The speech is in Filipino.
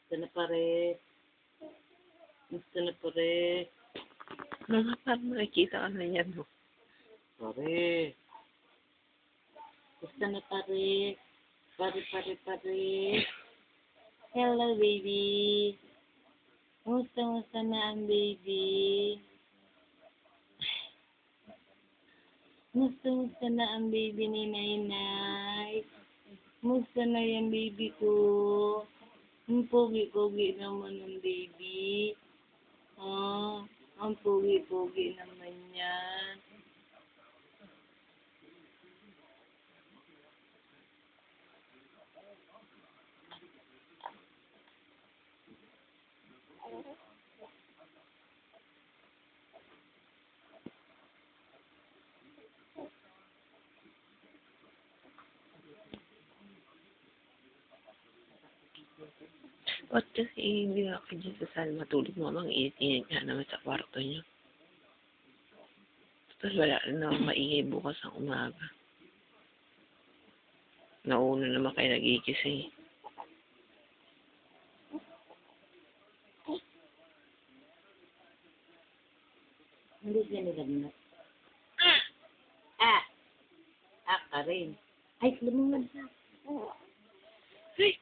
Gusto na pare. Gusto na pare. Mga parang nakikita ka na yan, no? Pare. Gusto na pare. Pare. Hello, baby. Musta na ang baby? Musta na ang baby ni Nainay? Musta na yung baby ko? Ang pogi-pogi naman ng baby. Oh, ang pogi-pogi naman yan. Ba't kasi hindi na kayo dyan sa sala matulog mo? Ang init-init nga naman sa kwarto niyo. Tapos wala na akong maingay bukas ang umaga. Nauna naman kayo nagigising. Hindi ka nilagnat. Ka rin. Ay, lumunod na. Ay!